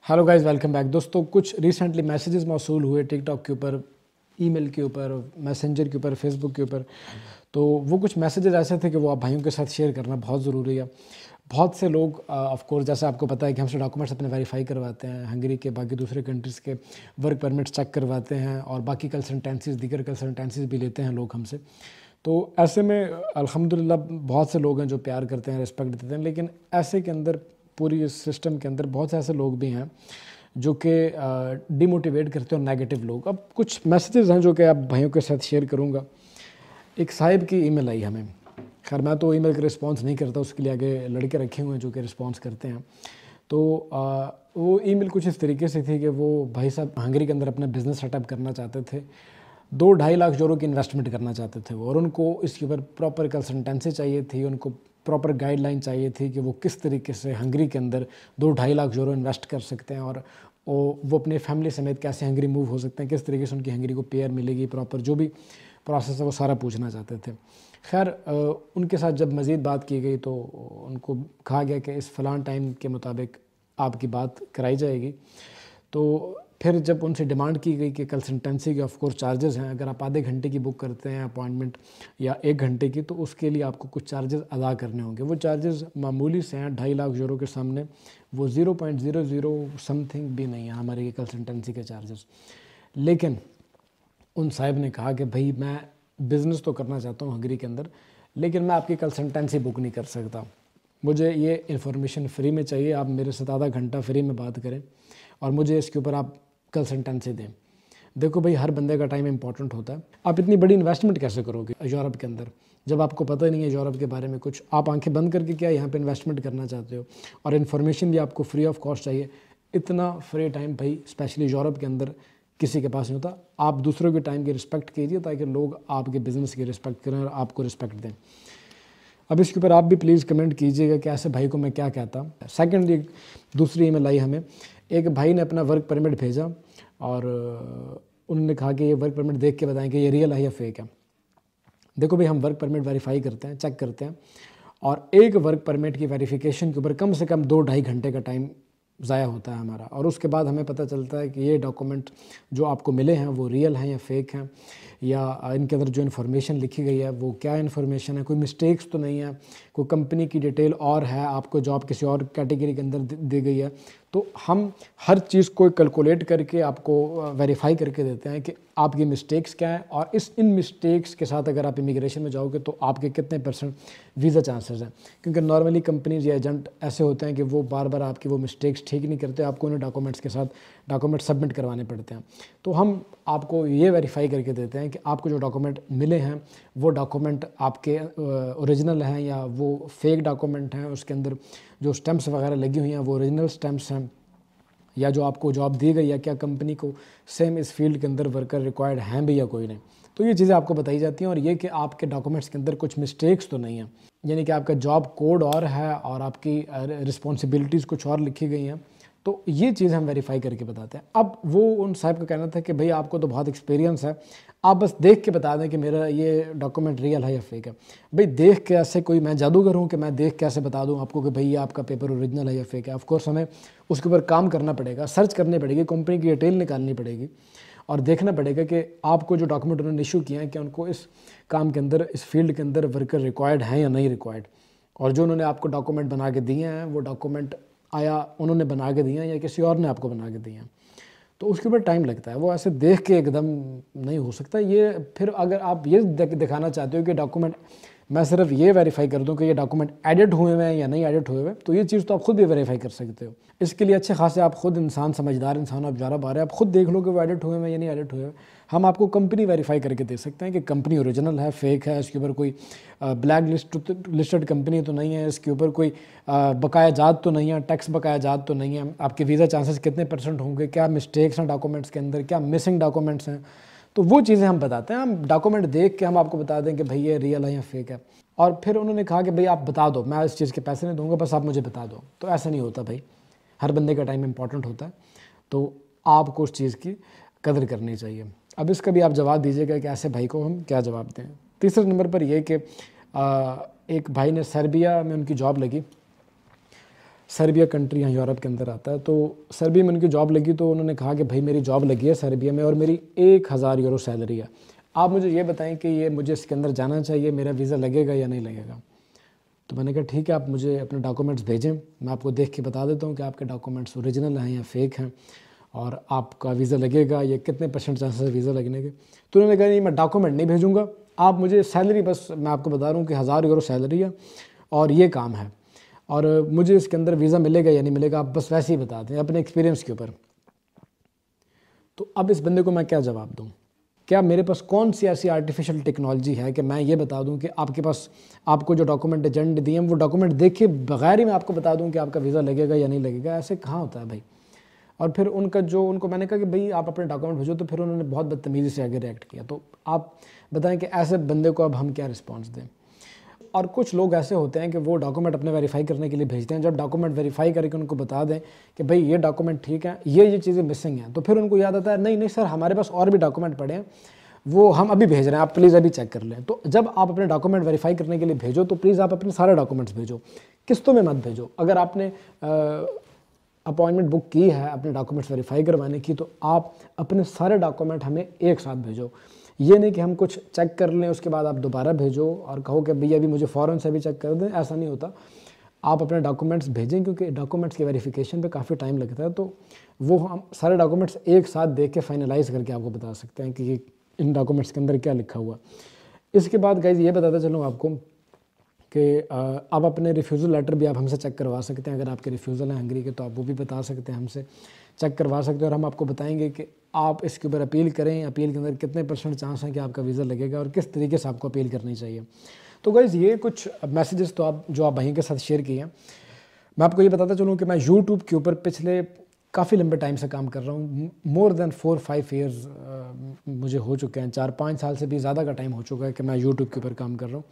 Hello guys, welcome back. दोस्तों, कुछ recently messages मौसूल हुए टिकटॉक के ऊपर, ईमेल के ऊपर, मैसेंजर के ऊपर, फेसबुक के ऊपर। तो वो कुछ मैसेजेस ऐसे थे कि वो आप भाइयों के साथ शेयर करना बहुत ज़रूरी है। बहुत से लोग ऑफ कोर्स, जैसे आपको पता है कि हमसे डॉक्यूमेंट्स अपने वेरीफाई करवाते हैं, हंगरी के बाकी दूसरे कंट्रीज़ के वर्क परमिट्स चेक करवाते हैं और बाकी कंसल्टेंसीज, दीगर कंसल्टेंसीज भी लेते हैं लोग हमसे। तो ऐसे में अल्हम्दुलिल्लाह बहुत से लोग हैं जो प्यार करते हैं, रिस्पेक्ट देते हैं, लेकिन ऐसे के अंदर, पूरी इस सिस्टम के अंदर बहुत से ऐसे लोग भी हैं जो कि डिमोटिवेट करते हैं और नेगेटिव लोग। अब कुछ मैसेजेस हैं जो कि आप भाइयों के साथ शेयर करूंगा। एक साहिब की ईमेल आई हमें। खैर, मैं तो ईमेल का रिस्पांस नहीं करता, उसके लिए आगे लड़के रखे हुए हैं जो कि रिस्पांस करते हैं। तो वो ईमेल कुछ इस तरीके से थी कि वो भाई साहब हंगरी के अंदर अपना बिज़नेस सेटअप करना चाहते थे। 2-2.5 लाख यूरो की इन्वेस्टमेंट करना चाहते थे वो, और उनको इसके ऊपर प्रॉपर कंसल्टेंसी चाहिए थी, उनको प्रॉपर गाइडलाइन चाहिए थी कि वो किस तरीके से हंगरी के अंदर 2-2.5 लाख यूरो इन्वेस्ट कर सकते हैं और वो अपने फैमिली समेत कैसे हंगरी मूव हो सकते हैं, किस तरीके से उनकी हंगरी को पेयर मिलेगी, प्रॉपर जो भी प्रोसेस है वो सारा पूछना चाहते थे। खैर, उनके साथ जब मज़ीद बात की गई तो उनको कहा गया कि इस फ़लाँ टाइम के मुताबिक आपकी बात कराई जाएगी। तो फिर जब उनसे डिमांड की गई कि कंसल्टेंसी के ऑफ कोर्स चार्जेस हैं, अगर आप आधे घंटे की बुक करते हैं अपॉइंटमेंट या 1 घंटे की, तो उसके लिए आपको कुछ चार्जेस अदा करने होंगे। वो चार्जेस मामूली से हैं, 2.5 लाख यूरो के सामने वो 0.00 समथिंग भी नहीं है हमारे ये कंसल्टेंसी के चार्जेस। लेकिन उन साहब ने कहा कि भाई, मैं बिज़नेस तो करना चाहता हूँ हंगरी के अंदर, लेकिन मैं आपकी कंसल्टेंसी बुक नहीं कर सकता। मुझे ये इन्फॉर्मेशन फ्री में चाहिए, आप मेरे साथ आधा घंटा फ्री में बात करें और मुझे इसके ऊपर आप कंसल्टेंसी दें। देखो भाई, हर बंदे का टाइम इंपॉर्टेंट होता है। आप इतनी बड़ी इन्वेस्टमेंट कैसे करोगे यूरोप के अंदर जब आपको पता नहीं है यूरोप के बारे में कुछ? आप आंखें बंद करके क्या यहाँ पे इन्वेस्टमेंट करना चाहते हो, और इन्फॉर्मेशन भी आपको फ्री ऑफ कॉस्ट चाहिए। इतना फ्री टाइम भाई स्पेशली यूरोप के अंदर किसी के पास नहीं होता। आप दूसरों के टाइम की रिस्पेक्ट कीजिए ताकि लोग आपके बिज़नेस की रिस्पेक्ट करें और आपको रिस्पेक्ट दें। अब इसके ऊपर आप भी प्लीज़ कमेंट कीजिएगा कि ऐसे भाई को मैं क्या कहता। सेकंड, एक दूसरी ईमेल आई हमें। एक भाई ने अपना वर्क परमिट भेजा और उन्होंने कहा कि ये वर्क परमिट देख के बताएं कि ये रियल है या फेक है। देखो भाई, हम वर्क परमिट वेरीफाई करते हैं, चेक करते हैं, और एक वर्क परमिट की वेरिफिकेशन के ऊपर कम से कम 2-2.5 घंटे का टाइम ज़ाया होता है हमारा। और उसके बाद हमें पता चलता है कि ये डॉक्यूमेंट जो आपको मिले हैं वो रियल हैं या फेक हैं, या इनके अंदर जो इन्फॉर्मेशन लिखी गई है वो क्या इन्फॉर्मेशन है, कोई मिस्टेक्स तो नहीं है, कोई कंपनी की डिटेल और है, आपको जॉब किसी और कैटेगरी के अंदर दी गई है। तो हम हर चीज़ को कैलकुलेट करके आपको वेरीफाई करके देते हैं कि आपकी मिस्टेक्स क्या हैं, और इन मिस्टेक्स के साथ अगर आप इमिग्रेशन में जाओगे तो आपके कितने % वीज़ा चांसेस हैं। क्योंकि नॉर्मली कंपनीज या एजेंट ऐसे होते हैं कि वो बार बार आपकी वो मिस्टेक्स ठीक नहीं करते, आपको उन्हें डॉक्यूमेंट्स के साथ डॉक्यूमेंट सबमिट करवाने पड़ते हैं। तो हम आपको ये वेरीफाई करके देते हैं कि आपको जो डॉक्यूमेंट मिले हैं वो डॉक्यूमेंट आपके ओरिजिनल हैं या वो फेक डॉक्यूमेंट हैं, उसके अंदर जो स्टैम्प्स वगैरह लगी हुई हैं वो ओरिजिनल स्टैम्प्स हैं, या जो आपको जॉब दी गई है क्या कंपनी को सेम इस फील्ड के अंदर वर्कर रिक्वायर्ड हैं भी या कोई नहीं। तो ये चीज़ें आपको बताई जाती हैं, और ये कि आपके डॉक्यूमेंट्स के अंदर कुछ मिस्टेक्स तो नहीं हैं, यानी कि आपका जॉब कोड और है और आपकी रिस्पॉन्सिबिलिटीज़ कुछ और लिखी गई हैं। तो ये चीज़ हम वेरीफाई करके बताते हैं। अब वो उन साहब का कहना था कि भाई, आपको तो बहुत एक्सपीरियंस है, आप बस देख के बता दें कि मेरा ये डॉक्यूमेंट रियल है या फेक है। भाई, देख के ऐसे कोई मैं जादूगर हूँ कि मैं देख के ऐसे बता दूँ आपको कि भाई ये आपका पेपर ओरिजिनल है या फेक है? ऑफ कोर्स हमें उसके ऊपर काम करना पड़ेगा, सर्च करनी पड़ेगी, कंपनी की डिटेल निकालनी पड़ेगी और देखना पड़ेगा कि आपको जो डॉक्यूमेंट उन्होंने इशू किए हैं कि उनको इस काम के अंदर, इस फील्ड के अंदर वर्कर रिक्वायर्ड हैं या नहीं रिक्वायर्ड। और जो उन्होंने आपको डॉक्यूमेंट बना के दिए हैं वो डॉक्यूमेंट आया उन्होंने बना के दिए हैं या किसी और ने आपको बना के दिए हैं, तो उसके ऊपर टाइम लगता है। वो ऐसे देख के एकदम नहीं हो सकता ये। फिर अगर आप ये दिखाना चाहते हो कि डॉक्यूमेंट, मैं सिर्फ ये वेरीफाई कर दूं कि ये डॉक्यूमेंट एडिट हुए हुए हैं या नहीं एडिट हुए हुए, तो ये चीज़ तो आप खुद भी वेरीफाई कर सकते हो। इसके लिए अच्छे खासे आप खुद इंसान, समझदार इंसान, आप ज़्यादा बार आप खुद देख लो कि वो एडिट हुए हैं या नहीं एडिट हुए हैं। हम आपको कंपनी वेरीफाई करके दे सकते हैं कि कंपनी ओरिजिनल है, फेक है, इसके ऊपर कोई ब्लैक लिस्टेड कंपनी तो नहीं है, इसके ऊपर कोई बकाया जात तो नहीं है, टैक्स बकाया जात तो नहीं है, आपके वीज़ा चांसेस कितने % होंगे, क्या मिस्टेक्स हैं डॉक्यूमेंट्स के अंदर, क्या मिसिंग डॉक्यूमेंट्स हैं। तो वो चीज़ें हम बताते हैं। हम डॉक्यूमेंट देख के हम आपको बता दें कि भाई ये रियल है या फेक है। और फिर उन्होंने कहा कि भाई आप बता दो, मैं इस चीज़ के पैसे नहीं दूंगा, बस आप मुझे बता दो। तो ऐसा नहीं होता भाई, हर बंदे का टाइम इंपॉर्टेंट होता है, तो आपको उस चीज़ की कदर करनी चाहिए। अब इसका भी आप जवाब दीजिएगा कि ऐसे भाई को हम क्या जवाब दें। तीसरे नंबर पर यह कि एक भाई ने सर्बिया में उनकी जॉब लगी। सर्बिया कंट्री यहाँ यूरोप के अंदर आता है। तो सर्बिया में उनकी जॉब लगी, तो उन्होंने कहा कि भाई मेरी जॉब लगी है सर्बिया में और मेरी 1000 यूरो सैलरी है, आप मुझे ये बताएं कि ये मुझे इसके अंदर जाना चाहिए, मेरा वीज़ा लगेगा या नहीं लगेगा। तो मैंने कहा ठीक है, आप मुझे अपने डॉक्यूमेंट्स भेजें, मैं आपको देख के बता देता हूँ कि आपके डॉक्यूमेंट्स ओरिजिनल हैं या फेक हैं और आपका वीज़ा लगेगा, ये कितने % चांसेस है वीज़ा लगने के। तो उन्होंने कहा नहीं, मैं डॉक्यूमेंट नहीं भेजूँगा, आप मुझे सैलरी, बस मैं आपको बता रहा हूँ कि 1000 यूरो सैलरी है और ये काम है और मुझे इसके अंदर वीज़ा मिलेगा या नहीं मिलेगा, आप बस वैसे ही बता दें अपने एक्सपीरियंस के ऊपर। तो अब इस बंदे को मैं क्या जवाब दूँ? क्या मेरे पास कौन सी ऐसी आर्टिफिशियल टेक्नोलॉजी है कि मैं ये बता दूं कि आपके पास आपको जो डॉक्यूमेंट एजेंट दिए हैं वो डॉक्यूमेंट देखे बगैर ही मैं आपको बता दूं कि आपका वीज़ा लगेगा या नहीं लगेगा? ऐसे कहाँ होता है भाई। और फिर उनको मैंने कहा कि भाई आप अपने डॉक्यूमेंट भेजो, तो फिर उन्होंने बहुत बदतमीज़ी से आगे रिएक्ट किया। तो आप बताएं कि ऐसे बंदे को अब हम क्या रिस्पॉन्स दें। और कुछ लोग ऐसे होते हैं कि वो डॉक्यूमेंट अपने वेरीफाई करने के लिए भेजते हैं, जब डॉक्यूमेंट वेरीफाई करके उनको बता दें कि भाई ये डॉक्यूमेंट ठीक है, ये चीज़ें मिसिंग हैं, तो फिर उनको याद आता है नहीं सर हमारे पास और भी डॉक्यूमेंट पड़े हैं, वो हम अभी भेज रहे हैं, आप प्लीज़ अभी चेक कर लें। तो जब आप अपने डॉक्यूमेंट वेरीफाई करने के लिए भेजो तो प्लीज़ आप अपने सारे डॉक्यूमेंट्स भेजो, किस्तों में मत भेजो। अगर आपने अपॉइंटमेंट बुक की है अपने डॉक्यूमेंट्स वेरीफाई करवाने की, तो आप अपने सारे डॉक्यूमेंट हमें एक साथ भेजो। ये नहीं कि हम कुछ चेक कर लें उसके बाद आप दोबारा भेजो और कहो कि भैया अभी मुझे फ़ौरन से भी चेक कर दें, ऐसा नहीं होता। आप अपने डॉक्यूमेंट्स भेजें, क्योंकि डॉक्यूमेंट्स की वेरिफिकेशन पे काफ़ी टाइम लगता है, तो वो हम सारे डॉक्यूमेंट्स एक साथ देख के फाइनलाइज करके आपको बता सकते हैं कि इन डॉक्यूमेंट्स के अंदर क्या लिखा हुआ। इसके बाद गाइज ये बताता चलूँ आपको कि आप अपने रिफ्यूज़ल लेटर भी आप हमसे चेक करवा सकते हैं। अगर आपके रिफ्यूज़ल हैं हंगरी के तो आप वो भी बता सकते हैं, हमसे चेक करवा सकते हैं और हम आपको बताएंगे कि आप इसके ऊपर अपील करें, अपील के अंदर कितने % चांस हैं कि आपका वीज़ा लगेगा और किस तरीके से आपको अपील करनी चाहिए। तो गाइज़ ये कुछ मैसेजेस तो जो आप भाई के साथ शेयर किए हैं। मैं आपको ये बताता चलूँ कि मैं यूट्यूब के ऊपर पिछले काफ़ी लंबे टाइम से काम कर रहा हूँ, मोर देन 4-5 ईयर्स मुझे हो चुके हैं, 4-5 साल से भी ज़्यादा का टाइम हो चुका है कि मैं यूट्यूब के ऊपर काम कर रहा हूँ।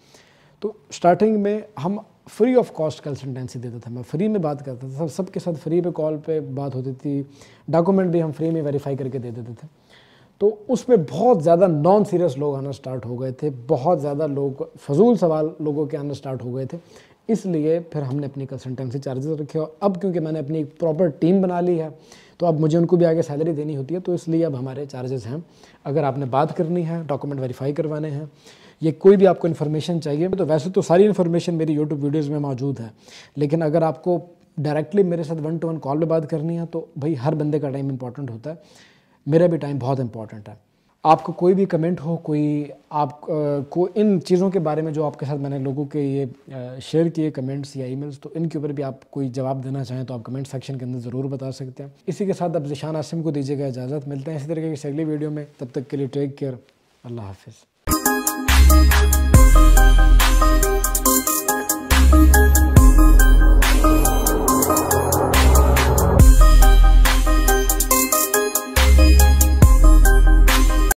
तो स्टार्टिंग में हम फ्री ऑफ कॉस्ट कंसल्टेंसी देता था, मैं फ्री में बात करता था, सबके साथ फ्री पे कॉल पे बात होती थी, डॉक्यूमेंट भी हम फ्री में वेरीफाई करके दे देते थे। तो उसमें बहुत ज़्यादा नॉन सीरियस लोग आना स्टार्ट हो गए थे, बहुत ज़्यादा लोग फजूल सवाल लोगों के आना स्टार्ट हो गए थे। इसलिए फिर हमने अपनी कंसल्टेंसी चार्जेस रखे और अब क्योंकि मैंने अपनी प्रॉपर टीम बना ली है तो अब मुझे उनको भी आगे सैलरी देनी होती है, तो इसलिए अब हमारे चार्जेस हैं। अगर आपने बात करनी है, डॉक्यूमेंट वेरीफाई करवाने हैं, ये कोई भी आपको इन्फॉर्मेशन चाहिए, तो वैसे तो सारी इन्फॉर्मेशन मेरी यूट्यूब वीडियोस में मौजूद है, लेकिन अगर आपको डायरेक्टली मेरे साथ 1-to-1 कॉल पे बात करनी है तो भाई हर बंदे का टाइम इंपॉर्टेंट होता है, मेरा भी टाइम बहुत इंपॉर्टेंट है। आपको कोई भी कमेंट हो, को इन चीज़ों के बारे में जो आपके साथ मैंने लोगों के ये शेयर किए कमेंट्स या ईमेल्स, तो इनके ऊपर भी आप कोई जवाब देना चाहें तो आप कमेंट सेक्शन के अंदर ज़रूर बता सकते हैं। इसी के साथ अब ज़िशान आसिम को दीजिएगा इजाज़त, मिलते हैं इसी तरीके की अगली वीडियो में, तब तक के लिए टेक केयर, अल्लाह हाफिज़।